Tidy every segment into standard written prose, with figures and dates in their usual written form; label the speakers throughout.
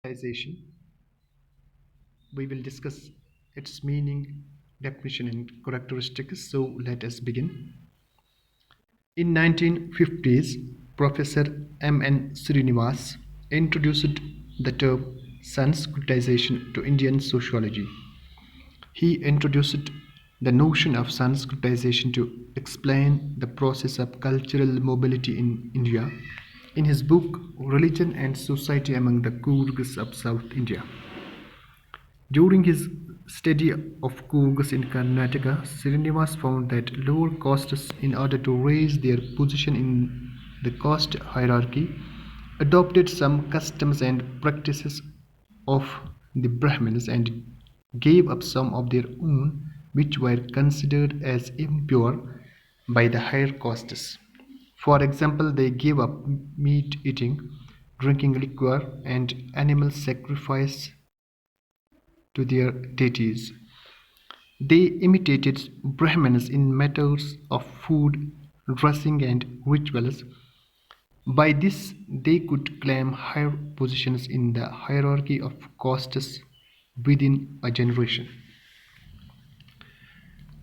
Speaker 1: Civilization. We will discuss its meaning, definition, and characteristics. So let us begin. In 1950s, Professor M.N. Srinivas introduced the term Sanskritization to Indian sociology. He introduced the notion of Sanskritization to explain the process of cultural mobility in India in his book Religion and Society Among the Coorgs of South India. During his study of Coorgs in Karnataka, Srinivas found that lower castes, in order to raise their position in the caste hierarchy, adopted some customs and practices of the Brahmins and gave up some of their own, which were considered as impure by the higher castes. For example, they gave up meat eating, drinking liquor, and animal sacrifice to their deities. They imitated Brahmins in matters of food, dressing, and rituals. By this, they could claim higher positions in the hierarchy of castes within a generation.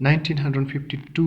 Speaker 1: 1952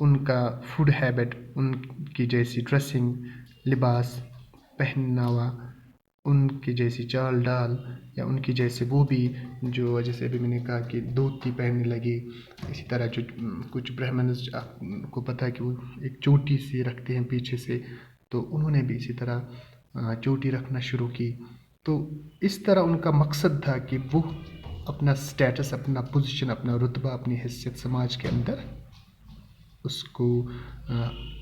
Speaker 1: ان کا food habit, ان کی جیسی dressing, لباس پہناوا، ان کی جیسی چال ڈال، یا ان کی جیسے وہ بھی جو جیسے ابھی میں نے کہا کہ دھوتی پہننے لگے. اسی طرح جو کچھ برہمنز کو پتہ ہے کہ وہ ایک چوٹی سی رکھتے ہیں پیچھے سے، تو انہوں نے بھی اسی طرح چوٹی رکھنا شروع کی. تو اس طرح ان کا مقصد تھا کہ وہ اپنا سٹیٹس، اپنا پوزیشن، اپنا رتبہ، اپنی حیثیت سماج کے اندر اس کو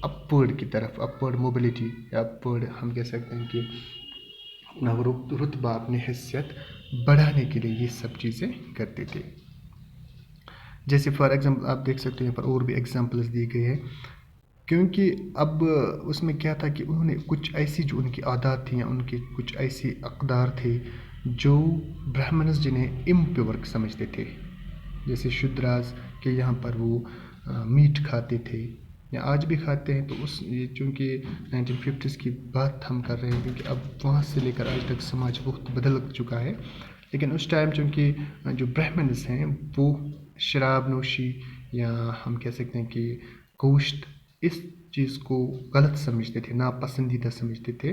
Speaker 1: اپورڈ کی طرف، اپورڈ موبلٹی یا اپورڈ ہم کہہ سکتے ہیں کہ اپنا رتبہ، اپنی حیثیت بڑھانے کے لیے یہ سب چیزیں کرتے تھے. جیسے فار ایگزامپل آپ دیکھ سکتے ہیں یہاں پر اور بھی ایگزامپلز دی گئے ہیں، کیونکہ اب اس میں کیا تھا کہ انہوں نے کچھ ایسی جو ان کی عادات تھیں یا ان کے کچھ ایسی اقدار تھے جو برہمنز جنہیں امپیور سمجھتے تھے، جیسے شودراز کہ یہاں پر وہ میٹ کھاتے تھے یا آج بھی کھاتے ہیں. تو اس چونکہ 1950s کی بات ہم کر رہے ہیں، کیونکہ اب وہاں سے لے کر آج تک سماج بہت بدل چکا ہے. لیکن اس ٹائم چونکہ جو برہمنز ہیں وہ شراب نوشی یا ہم کہہ سکتے ہیں کہ گوشت، اس چیز کو غلط سمجھتے تھے، ناپسندیدہ سمجھتے تھے،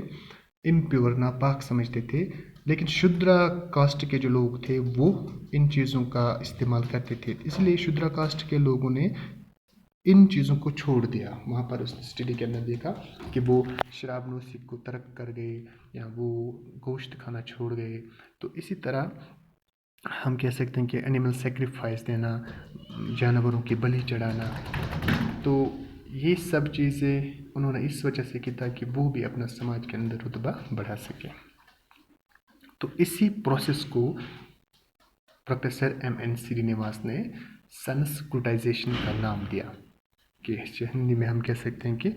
Speaker 1: امپیور، ناپاک سمجھتے تھے. لیکن شودرا کاسٹ کے جو لوگ تھے وہ ان چیزوں کا استعمال کرتے تھے، اس لیے شودرا کاسٹ کے لوگوں نے ان چیزوں کو چھوڑ دیا. وہاں پر اس اسٹڈی کے اندر دیکھا کہ وہ شراب نوشی کو ترک کر گئے یا وہ گوشت کھانا چھوڑ گئے. تو اسی طرح ہم کہہ سکتے ہیں کہ اینیمل سیکریفائس دینا، جانوروں کی بلی چڑھانا، تو یہ سب چیزیں انہوں نے اس وجہ سے کی تاکہ وہ بھی اپنا سماج کے اندر رتبہ بڑھا سکیں. تو اسی پروسیس کو پروفیسر ایم این سرینیواس نے سنسکرٹائزیشن کا نام دیا، کہ ہندی میں ہم کہہ سکتے ہیں کہ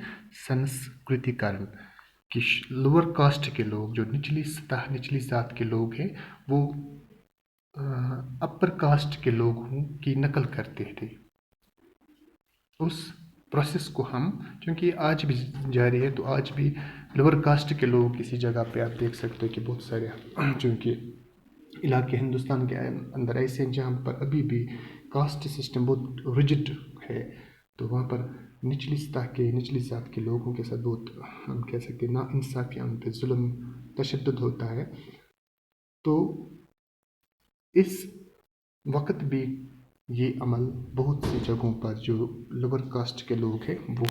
Speaker 1: سنسکرتیکرن، کہ لوور کاسٹ کے لوگ، جو نچلی سطح، نچلی ذات کے لوگ ہیں، وہ اپر کاسٹ کے لوگوں کی نقل کرتے تھے. اس پروسیس کو ہم، چونکہ آج بھی جاری ہے، تو آج بھی لوور کاسٹ کے لوگ کسی جگہ پہ آپ دیکھ سکتے ہیں کہ بہت سارے چونکہ علاقے ہندوستان کے اندر ایسے ہیں جہاں پر ابھی بھی کاسٹ سسٹم بہت ریجڈ ہے، تو وہاں پر نچلی سطح کے، نچلی ذات کے لوگوں کے ساتھ بہت ہم کہہ سکتے ہیں ناانصافی، ان پہ ظلم، تشدد ہوتا ہے. تو اس وقت بھی یہ عمل بہت سی جگہوں پر جو لوور کاسٹ کے لوگ ہیں وہ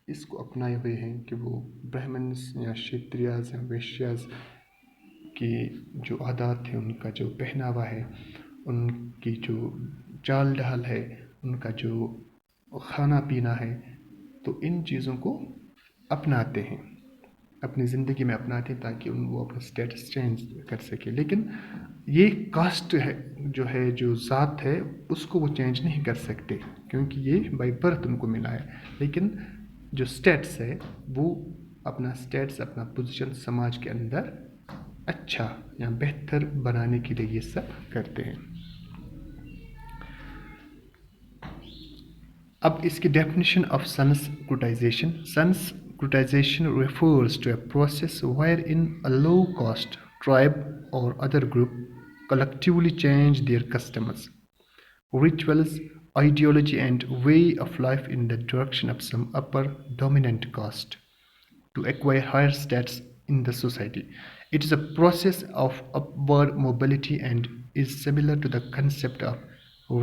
Speaker 1: اس کو اپنائے ہوئے ہیں، کہ وہ برہمنس یا شیتریاز یا ویشیاز کی جو عادات ہیں، ان کا جو پہناوا ہے، ان کی جو چال ڈھال ہے، ان کا جو کھانا پینا ہے، تو ان چیزوں کو اپناتے ہیں، اپنی زندگی میں اپناتے ہیں تاکہ وہ اپنا سٹیٹس چینج کر سکے. لیکن یہ کاسٹ ہے جو ذات ہے، اس کو وہ چینج نہیں کر سکتے، کیونکہ یہ بائی برتھ ان کو ملا ہے. لیکن جو سٹیٹس ہے وہ اپنا سٹیٹس، اپنا پوزیشن سماج کے اندر اچھا یا بہتر بنانے کے لیے یہ سب کرتے ہیں. اب اس کی definition of Sanskritization. Sensitization refers to a process wherein a low-caste tribe or other group collectively change their customs, rituals, ideology, and way of life in the direction of some upper dominant caste to acquire higher status in the society. It is a process of upward mobility and is similar to the concept of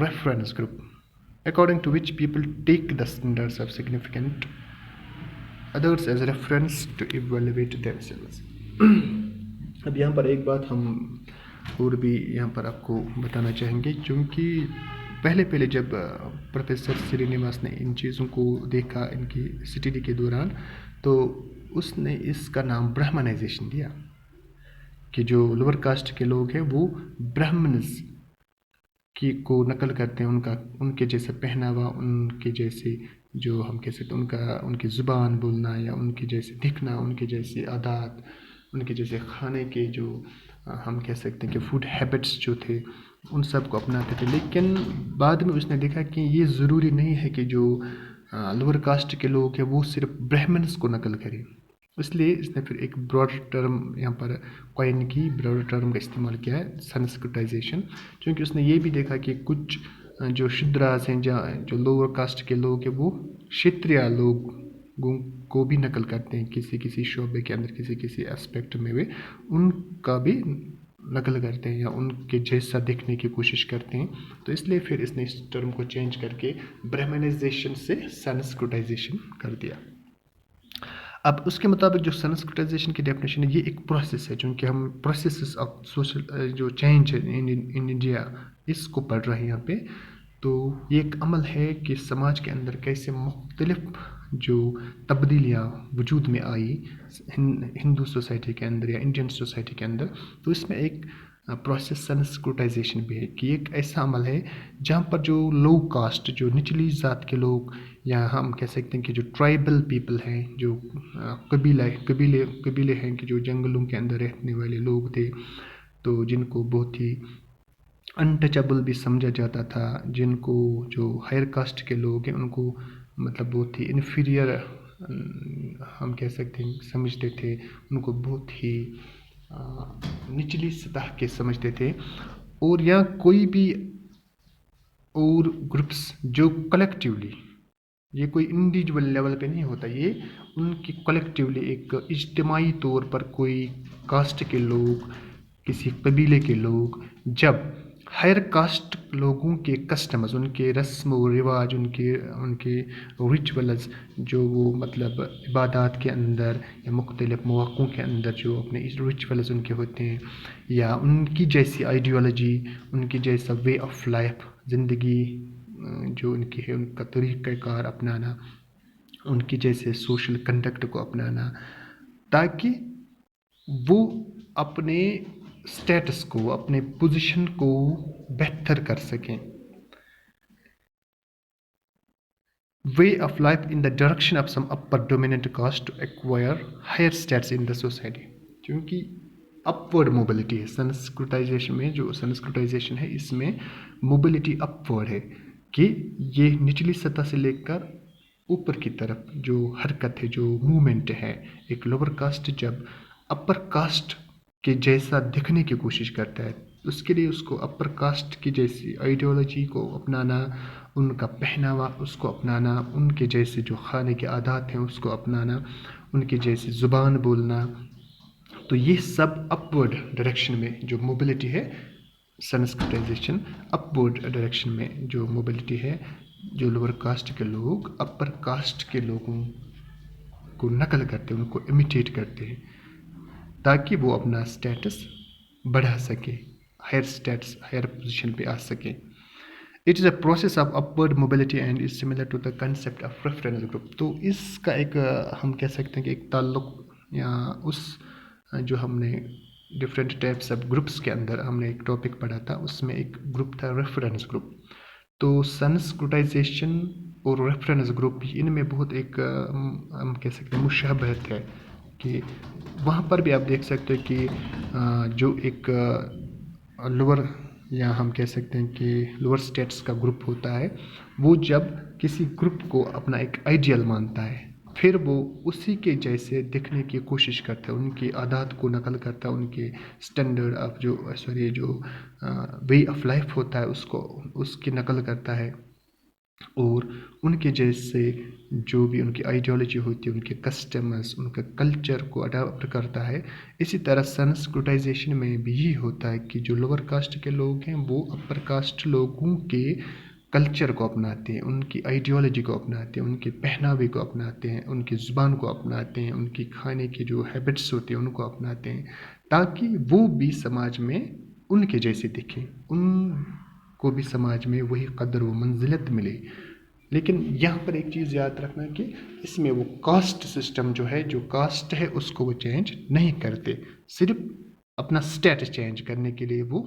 Speaker 1: reference group, according to which people take the standards of significant others as reference to evaluate themselves. اب یہاں پر ایک بات ہم اور بھی یہاں پر آپ کو بتانا چاہیں گے، چونکہ پہلے جب پروفیسر سرینیواس نے ان چیزوں کو دیکھا ان کی اسٹڈی کے دوران، تو اس نے اس کا نام برہمنائزیشن دیا، کہ جو لوور کاسٹ کے لوگ ہیں وہ برہمنز کو نقل کرتے ہیں، ان کے جیسے پہناوا، ان کے جیسے جو ہم کہہ سکتے ہیں ان کی زبان بولنا، یا ان کے جیسے دکھنا، ان کے جیسے عادات، ان کے جیسے کھانے کے جو ہم کہہ سکتے ہیں کہ فوڈ ہیبٹس جو تھے، ان سب کو اپناتے تھے. لیکن بعد میں اس نے دیکھا کہ یہ ضروری نہیں ہے کہ جو لوور کاسٹ کے لوگ ہیں وہ صرف برہمنس کو نقل کریں. اس لیے اس نے پھر ایک براڈر ٹرم یہاں پر کوائن کی، براڈر ٹرم کا استعمال کیا ہے، سنسکرٹائزیشن، چونکہ اس نے یہ بھی دیکھا کہ کچھ جو شدراز ہیں جہاں جو لوور کاسٹ کے لوگ ہیں وہ شتریہ لوگوں کو بھی نقل کرتے ہیں کسی شعبے کے اندر کسی اسپیکٹ میں وہ ان کا بھی نقل کرتے ہیں یا ان کے جیسا دیکھنے کی کوشش کرتے ہیں. تو اس لیے پھر اس نے اس ٹرم کو چینج کر کے برہمنائزیشن سے سنسکرٹائزیشن کر دیا. اب اس کے مطابق جو سنسکرٹائزیشن کی ڈیفینیشن ہے یہ ایک پروسیس ہے چونکہ ہم پروسیسز آف سوشل جو چینج ہے ان انڈیا اس کو پڑھ رہے ہیں یہاں پہ. تو یہ ایک عمل ہے کہ سماج کے اندر کیسے مختلف جو تبدیلیاں وجود میں آئی ہندو سوسائٹی کے اندر یا انڈین سوسائٹی کے اندر. تو اس میں ایک پروسیس سنسکرٹائزیشن بھی ہے کہ ایک ایسا عمل ہے جہاں پر جو لو کاسٹ جو نچلی ذات کے لوگ یا ہم کہہ سکتے ہیں کہ جو ٹرائبل پیپل ہیں جو قبیلے ہیں کہ جو جنگلوں کے اندر رہنے والے لوگ تھے تو جن کو بہت ہی انٹچبل بھی سمجھا جاتا تھا جن کو جو ہائر کاسٹ کے لوگ ہیں ان کو مطلب بہت ہی انفیریئر ہم کہہ سکتے ہیں سمجھتے تھے ان کو بہت ہی نچلی سطح کے سمجھتے تھے. اور یا کوئی بھی اور گروپس جو کلیکٹیولی یہ کوئی انڈیویجول لیول پہ نہیں ہوتا یہ ان کی کلیکٹیولی ایک اجتماعی طور پر کوئی کاسٹ کے لوگ کسی قبیلے کے لوگ جب ہائر کاسٹ لوگوں کے کسٹمز ان کے رسم و رواج ان کے ریچولز جو وہ مطلب عبادات کے اندر یا مختلف مواقعوں کے اندر جو اپنے ریچولز ان کے ہوتے ہیں یا ان کی جیسی آئیڈیالوجی ان کی جیسا وے آف لائف زندگی جو ان کی ہے ان کا طریقہ کار اپنانا ان کی جیسے سوشل کنڈکٹ کو اپنانا تاکہ وہ اپنے اسٹیٹس کو اپنے پوزیشن کو بہتر کر سکیں. Way of life in the direction of some upper dominant caste to acquire higher status in the society. کیونکہ اپورڈ موبلٹی ہے سنسکرٹائزیشن میں جو سنسکرٹائزیشن ہے اس میں موبلٹی اپورڈ ہے کہ یہ نچلی سطح سے لے کر اوپر کی طرف جو حرکت ہے جو موومنٹ ہے ایک لوور کاسٹ جب اپر کاسٹ کے جیسا دکھنے کی کوشش کرتا ہے اس کے لیے اس کو اپر کاسٹ کی جیسی آئیڈیالوجی کو اپنانا ان کا پہناوا اس کو اپنانا ان کے جیسے جو کھانے کے عادات ہیں اس کو اپنانا ان کی جیسی زبان بولنا. تو یہ سب اپورڈ ڈائریکشن میں جو موبلٹی ہے سنسکرٹائزیشن اپورڈ ڈائریکشن میں جو موبلٹی ہے جو لوور کاسٹ کے لوگ اپر کاسٹ کے لوگوں کو نقل کرتے ہیں ان کو امیٹیٹ کرتے ہیں تاکہ وہ اپنا اسٹیٹس بڑھا سکے ہائر پوزیشن پہ آ سکے. It is a process of upward mobility and is similar to the concept of reference group. تو اس کا ایک ہم کہہ سکتے ہیں کہ ایک تعلق یا اس جو ہم نے ڈفرینٹ ٹائپس آف گروپس کے اندر ہم نے ایک ٹاپک پڑھا تھا اس میں ایک گروپ تھا ریفرنس گروپ. تو سنسکرٹائزیشن اور ریفرنس گروپ ان میں بہت ایک ہم کہہ سکتے ہیں مشابہت ہے کہ وہاں پر بھی آپ دیکھ سکتے ہیں کہ جو ایک لوور یا ہم کہہ سکتے ہیں کہ لوور اسٹیٹس کا گروپ ہوتا ہے وہ جب کسی گروپ کو اپنا ایک آئیڈیل مانتا ہے پھر وہ اسی کے جیسے دکھنے کی کوشش کرتا ہے ان کی عادات کو نقل کرتا ہے ان کے اسٹینڈرڈ آف جو وے آف لائف ہوتا ہے اس کی نقل کرتا ہے اور ان کے جیسے جو بھی ان کی آئیڈیالوجی ہوتی ہے ان کے کسٹمز ان کا کلچر کو اڈاپٹ کرتا ہے. اسی طرح سنسکرٹائزیشن میں بھی یہی ہوتا ہے کہ جو لوور کاسٹ کے لوگ ہیں وہ اپر کاسٹ لوگوں کے کلچر کو اپناتے ہیں ان کی آئیڈیالوجی کو اپناتے ہیں ان کے پہناوے کو اپناتے ہیں ان کی زبان کو اپناتے ہیں ان کی کھانے کی جو ہیبٹس ہوتی ہیں ان کو اپناتے ہیں تاکہ وہ بھی سماج میں ان کے جیسے دکھیں ان کو بھی سماج میں وہی قدر و منزلت ملے. لیکن یہاں پر ایک چیز یاد رکھنا کہ اس میں وہ کاسٹ سسٹم جو کاسٹ ہے اس کو وہ چینج نہیں کرتے صرف اپنا اسٹیٹس چینج کرنے کے لیے وہ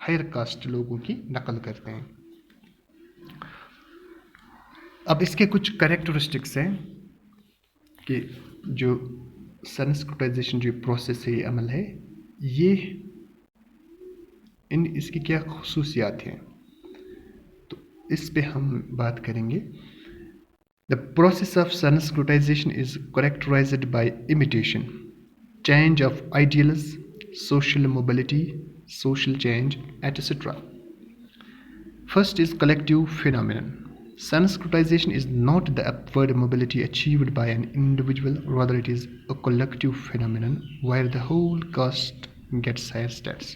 Speaker 1: ہائر کاسٹ لوگوں کی نقل کرتے ہیں. اب اس کے کچھ کریکٹرسٹکس ہیں کہ جو سنسکرٹائزیشن جو پروسیس ہے یہ عمل ہے یہ اس کی کیا خصوصیات ہیں تو اس پہ ہم بات کریں گے. The process of sensitization is characterized by imitation, change of ideals, social mobility, social change, etc. First is collective phenomenon. Sanskritization is not the upward mobility achieved by an individual, rather it is a collective phenomenon where the whole caste gets higher stats.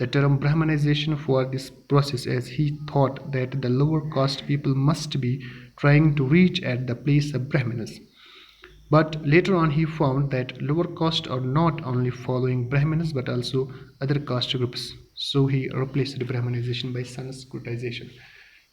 Speaker 1: the term Brahmanization for this process as he thought that the lower caste people must be trying to reach at the place of Brahmanas. But later on he found that lower caste are not only following Brahmanas but also other caste groups. So he replaced Brahmanization by Sanskritization.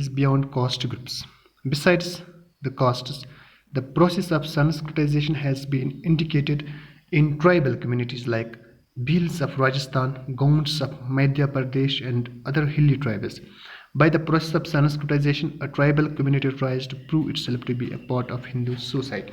Speaker 1: is beyond caste groups. Besides the castes, the process of Sanskritization has been indicated in tribal communities like Bhils of Rajasthan, Gaunds of Madhya Pradesh and other hilly tribes. By the process of Sanskritization, a tribal community tries to prove itself to be a part of Hindu society.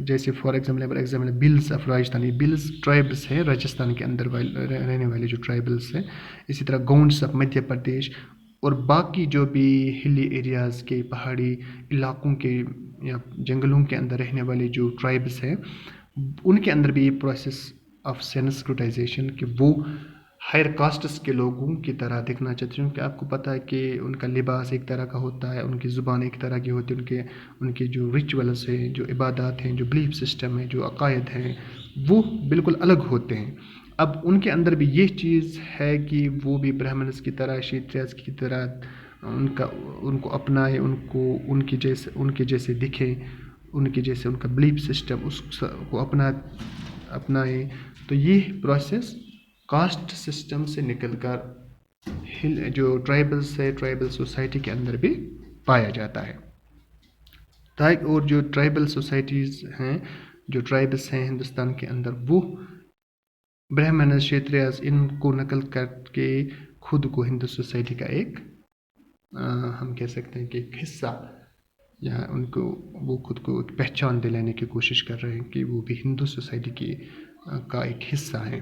Speaker 1: جیسے for example bills of Rajasthan, یہ bills tribes ہیں راجستھان کے اندر رہنے والے جو ٹرائبلس ہیں. اسی طرح گونڈس آف مدھیہ پردیش اور باقی جو بھی ہلی ایریاز کے پہاڑی علاقوں کے یا جنگلوں کے اندر رہنے والے جو ٹرائبس ہیں، ان کے اندر بھی یہ پروسیس آف سینسکرٹائزیشن کہ وہ ہائر کاسٹس کے لوگوں کی طرح دیکھنا چاہتے ہیں. کیونکہ آپ کو پتہ ہے کہ ان کا لباس ایک طرح کا ہوتا ہے، ان کی زبان ایک طرح کی ہوتی ہے، ان کے جو ریچولز ہیں، جو عبادات ہیں، جو بلیف سسٹم ہے، جو عقائد ہیں، وہ بالکل الگ ہوتے ہیں. اب ان کے اندر بھی یہ چیز ہے کہ وہ بھی برہمنس کی طرح، شیتریاز کی طرح ان کو اپنائے، ان کے جیسے دکھیں، ان کے جیسے ان کا بلیف سسٹم اس کو اپنائے. تو یہ پروسیس کاسٹ سسٹم سے نکل کر جو ٹرائبلس ہے، ٹرائبل سوسائٹی کے اندر بھی پایا جاتا ہے. اور جو ٹرائبل سوسائٹیز ہیں، جو ٹرائبس ہیں ہندوستان کے اندر، وہ برہمنز، شیتریاز ان کو نقل کر کے خود کو ہندو سوسائٹی کا ایک ہم کہہ سکتے ہیں کہ ایک حصہ، یا وہ خود کو ایک پہچان دلانے کی کوشش کر رہے ہیں کہ وہ بھی ہندو سوسائٹی کا ایک حصہ ہیں.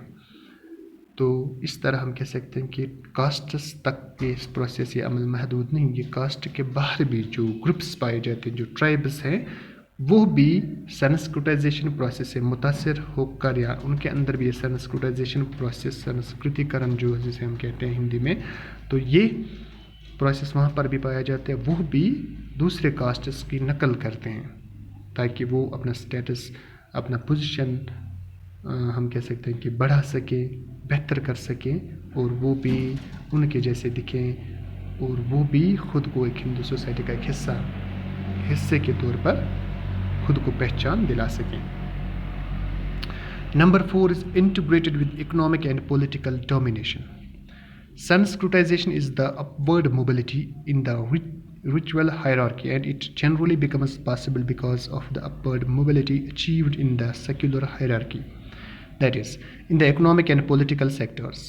Speaker 1: تو اس طرح ہم کہہ سکتے ہیں کہ کاسٹس تک یہ پروسیس، یہ عمل محدود نہیں. یہ کاسٹ کے باہر بھی جو گروپس پائے جاتے ہیں، جو ٹرائبس ہیں، وہ بھی سنسکرٹائزیشن پروسیس سے متاثر ہو کر، یا ان کے اندر بھی یہ سنسکرٹائزیشن پروسیس، سنسکرتی کرن جو جسے ہم کہتے ہیں ہندی میں، تو یہ پروسیس وہاں پر بھی پایا جاتا ہے. وہ بھی دوسرے کاسٹس کی نقل کرتے ہیں تاکہ وہ اپنا سٹیٹس، اپنا پوزیشن ہم کہہ سکتے ہیں کہ بڑھا سکیں، بہتر کر سکیں، اور وہ بھی ان کے جیسے دکھیں، اور وہ بھی خود کو ایک ہندو سوسائٹی کا ایک حصے کے طور پر خود کو پہچان دلا سکیں. Number 4 is integrated with economic and political domination. Sanskritization is the upward mobility in the ritual hierarchy, and it generally becomes possible because of the upward mobility achieved in the secular hierarchy. That is, in the economic and political sectors,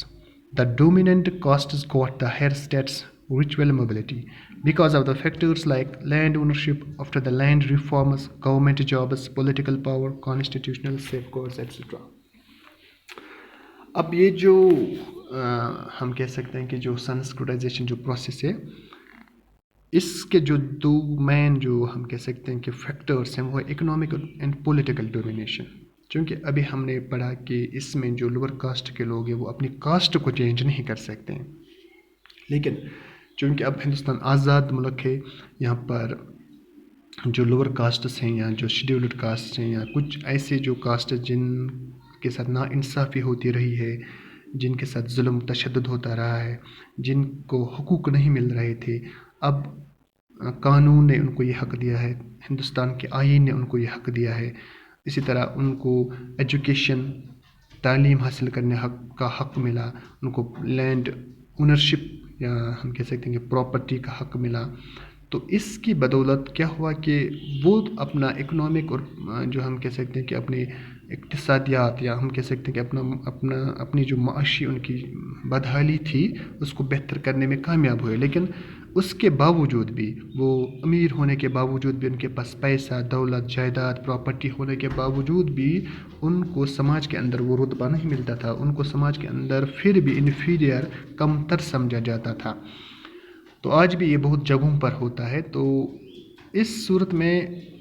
Speaker 1: the dominant castes got the higher status, ritual mobility, because of the factors like land ownership after the land reforms, government jobs, political power, constitutional safeguards, etc. اب یہ جو ہم کہہ سکتے ہیں کہ جو سنسکرٹائزیشن جو پروسیس ہے، اس کے جو دو مین جو ہم کہہ سکتے ہیں کہ فیکٹرس ہیں، وہ اکنامک اینڈ پولیٹیکل ڈومینیشن. چونکہ ابھی ہم نے پڑھا کہ اس میں جو لوور کاسٹ کے لوگ ہیں وہ اپنی کاسٹ کو چینج نہیں کر سکتے ہیں، لیکن چونکہ اب ہندوستان آزاد ملک ہے، یہاں پر جو لوور کاسٹس ہیں یا جو شیڈیولڈ کاسٹ ہیں یا کچھ ایسے جو کاسٹ جن کے ساتھ ناانصافی ہوتی رہی ہے، جن کے ساتھ ظلم تشدد ہوتا رہا ہے، جن کو حقوق نہیں مل رہے تھے، اب قانون نے ان کو یہ حق دیا ہے، ہندوستان کے آئین نے ان کو یہ حق دیا ہے. اسی طرح ان کو ایجوکیشن، تعلیم حاصل کرنے کا حق ملا، ان کو لینڈ اونرشپ یا ہم کہہ سکتے ہیں کہ پراپرٹی کا حق ملا. تو اس کی بدولت کیا ہوا کہ وہ اپنا اکنامک اور جو ہم کہہ سکتے ہیں کہ اپنے اقتصادیات، یا ہم کہہ سکتے ہیں کہ اپنی جو معاشی ان کی بدحالی تھی اس کو بہتر کرنے میں کامیاب ہوئے. لیکن اس کے باوجود بھی، وہ امیر ہونے کے باوجود بھی، ان کے پاس پیسہ، دولت، جائیداد، پراپرٹی ہونے کے باوجود بھی ان کو سماج کے اندر وہ رتبہ نہیں ملتا تھا. ان کو سماج کے اندر پھر بھی انفیریئر، کم تر سمجھا جاتا تھا. تو آج بھی یہ بہت جگہوں پر ہوتا ہے. تو اس صورت میں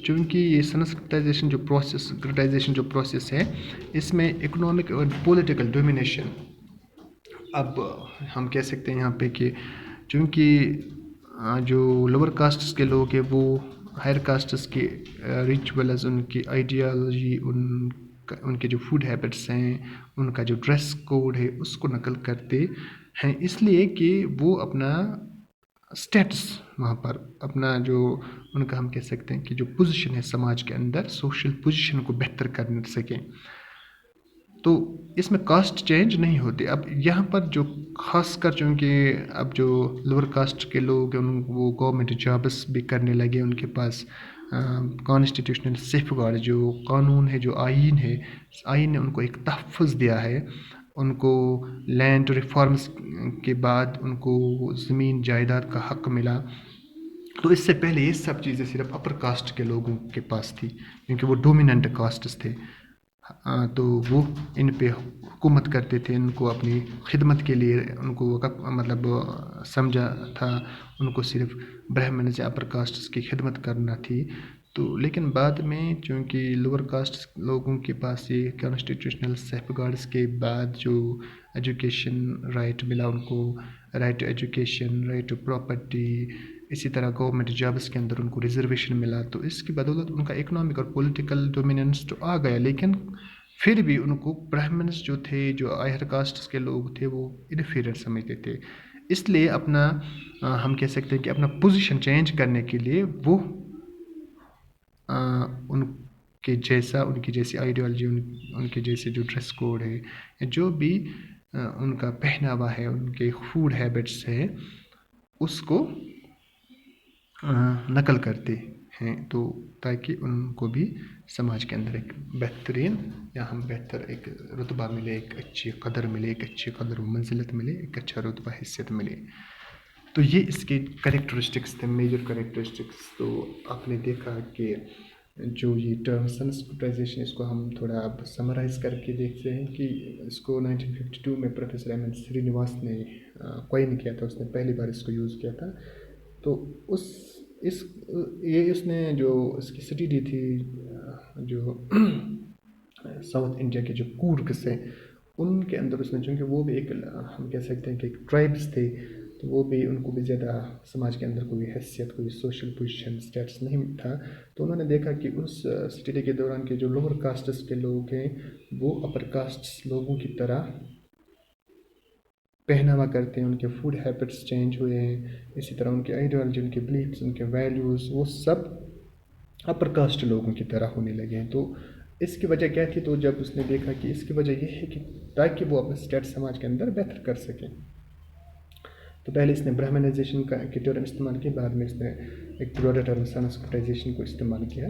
Speaker 1: چونکہ یہ سنسکرٹائزیشن جو پروسیس ہے، اس میں اکنامک اور پولیٹیکل ڈومینیشن، اب ہم کہہ سکتے ہیں یہاں پہ کہ چونکہ جو لوور کاسٹس کے لوگ ہیں وہ ہائر کاسٹس کے ریچولز، ان کی آئیڈیالوجی، ان کے جو فوڈ ہیبٹس ہیں، ان کا جو ڈریس کوڈ ہے، اس کو نقل کرتے ہیں، اس لیے کہ وہ اپنا سٹیٹس وہاں پر، اپنا جو ان کا ہم کہہ سکتے ہیں کہ جو پوزیشن ہے سماج کے اندر، سوشل پوزیشن کو بہتر کر سکیں. تو اس میں کاسٹ چینج نہیں ہوتی. اب یہاں پر جو خاص کر چونکہ اب جو لوور کاسٹ کے لوگ ہیں وہ گورنمنٹ جابس بھی کرنے لگے، ان کے پاس کانسٹیٹیوشنل سیف گارڈ جو قانون ہے، جو آئین ہے، آئین نے ان کو ایک تحفظ دیا ہے. ان کو لینڈ ریفارمز کے بعد ان کو زمین جائیداد کا حق ملا. تو اس سے پہلے یہ سب چیزیں صرف اپر کاسٹ کے لوگوں کے پاس تھی، کیونکہ وہ ڈومیننٹ کاسٹس تھے. تو وہ ان پہ حکومت کرتے تھے، ان کو اپنی خدمت کے لیے ان کو مطلب سمجھا تھا، ان کو صرف برہمنز یا اپر کاسٹس کی خدمت کرنا تھی. تو لیکن بعد میں چونکہ لوور کاسٹ لوگوں کے پاس یہ کانسٹیٹیوشنل سیف گارڈس کے بعد جو ایجوکیشن رائٹ ملا ان کو، right to education, right to property, اسی طرح گورنمنٹ جابس کے اندر ان کو ریزرویشن ملا، تو اس کی بدولت ان کا اکنامک اور پولیٹیکل ڈومیننس تو آ گیا. لیکن پھر بھی ان کو برہمنس جو تھے، جو ہائر کاسٹس کے لوگ تھے، وہ انفیریئر سمجھتے تھے. اس لیے اپنا ہم کہہ سکتے ہیں کہ اپنا پوزیشن چینج کرنے کے لیے وہ ان کی جیسی آئیڈیالوجی، ان کے جیسے جو ڈریس کوڈ ہے، یا جو بھی ان کا پہناوا ہے، ان کے فوڈ ہیبٹس ہے، اس کو نقل کرتے ہیں، تو تاکہ ان کو بھی سماج کے اندر ایک بہترین یا ہم بہتر ایک رتبہ ملے، ایک اچھی قدر ملے، ایک اچھی قدر و منزلت ملے، ایک اچھا رتبہ حیثیت ملے. تو یہ اس کے کریکٹرسٹکس تھے، میجر کریکٹرسٹکس. تو آپ نے دیکھا کہ جو یہ ٹرم سنسکرٹائزیشن، اس کو ہم تھوڑا اب سمرائز کر کے دیکھتے ہیں کہ اس کو 1952 میں پروفیسر ایم این سری نواس نے کوائن کیا تھا، اس نے پہلی بار اس کو یوز کیا تھا. تو اس نے جو اس کی اسٹڈی تھی، جو ساؤتھ انڈیا کے جو کورگس ہیں ان کے اندر اس نے، چونکہ وہ بھی ایک ہم کہہ سکتے ہیں کہ ایک ٹرائبس تھے، تو وہ بھی ان کو بھی زیادہ سماج کے اندر کوئی حیثیت، کوئی سوشل پوزیشن اسٹیٹس نہیں تھا. تو انہوں نے دیکھا کہ اس اسٹڈی کے دوران کے جو لوور کاسٹس کے لوگ ہیں وہ اپر کاسٹس لوگوں کی طرح پہناوا کرتے ہیں، ان کے فوڈ ہیبٹس چینج ہوئے ہیں، اسی طرح ان کی آئیڈیالوجی، ان کے بلیفس، ان کے ویلیوز، وہ سب اپر کاسٹ لوگوں کی طرح ہونے لگے ہیں. تو اس کی وجہ کیا تھی؟ تو جب اس نے دیکھا کہ اس کی وجہ یہ ہے کہ تاکہ وہ اپنا اسٹیٹ سماج کے اندر بہتر کر سکیں، تو پہلے اس نے برہمنائزیشن کے ٹرم استعمال کیا، بعد میں اس نے ایک بروڈر ٹرم سنسکرٹائزیشن کو استعمال کیا.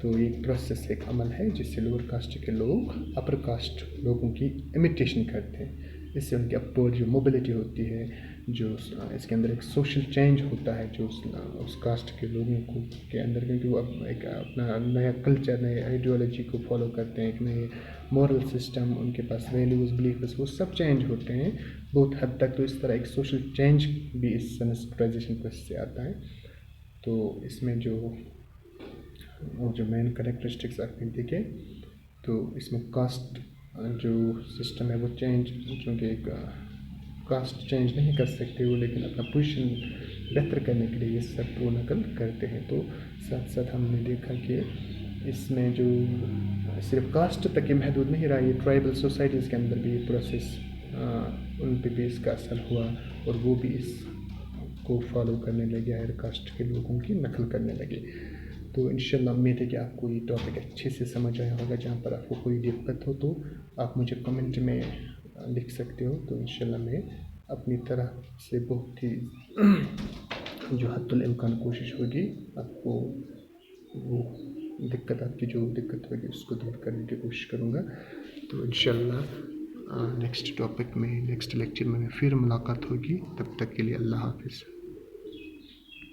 Speaker 1: تو یہ پروسیس ایک عمل ہے جس سے لوور کاسٹ کے لوگ اپر کاسٹ لوگوں کی امیٹیشن کرتے ہیں. اس سے ان کی اپورڈ جو موبلٹی ہوتی ہے، جو اس کے اندر ایک سوشل چینج ہوتا ہے جو اس کاسٹ کے لوگوں کو کے اندر، کیونکہ وہ ایک اپنا نیا کلچر، نئے آئیڈیالوجی کو فالو کرتے ہیں، ایک نئے مورل سسٹم، ان کے پاس ویلیوز، بلیفز، وہ سب چینج ہوتے ہیں بہت حد تک. تو اس طرح ایک سوشل چینج بھی اس سنسکرٹائزیشن پروسیس سے آتا ہے. تو اس میں جو مین کریکٹرسٹکس آپ نے دیکھے، تو اس میں کاسٹ جو سسٹم ہے وہ چینج، چونکہ ایک کاسٹ چینج نہیں کر سکتے وہ، لیکن اپنا پوزیشن بہتر کرنے کے لیے یہ سب وہ نقل کرتے ہیں. تو ساتھ ساتھ ہم نے دیکھا کہ اس میں جو صرف کاسٹ تک یہ محدود نہیں رہا، یہ ٹرائبل سوسائٹیز کے اندر بھی یہ پروسیس ان پہ بھی اس کا اثر ہوا، اور وہ بھی اس کو فالو کرنے لگے، ہائر کاسٹ کے لوگوں کی نقل کرنے لگے. تو انشاءاللہ امید ہے کہ آپ کو یہ ٹاپک اچھے سے سمجھ آیا ہوگا. جہاں پر آپ کو کوئی دقت ہو تو آپ مجھے کمنٹ میں لکھ سکتے ہو. تو انشاءاللہ میں اپنی طرح سے بہت ہی جو حد الامکان کوشش ہوگی آپ کو وہ آپ کی جو دقت ہوگی اس کو دور کرنے کی کوشش کروں گا. تو انشاءاللہ نیکسٹ ٹاپک میں، نیکسٹ لیکچر میں پھر ملاقات ہوگی. تب تک کے لیے اللہ حافظ.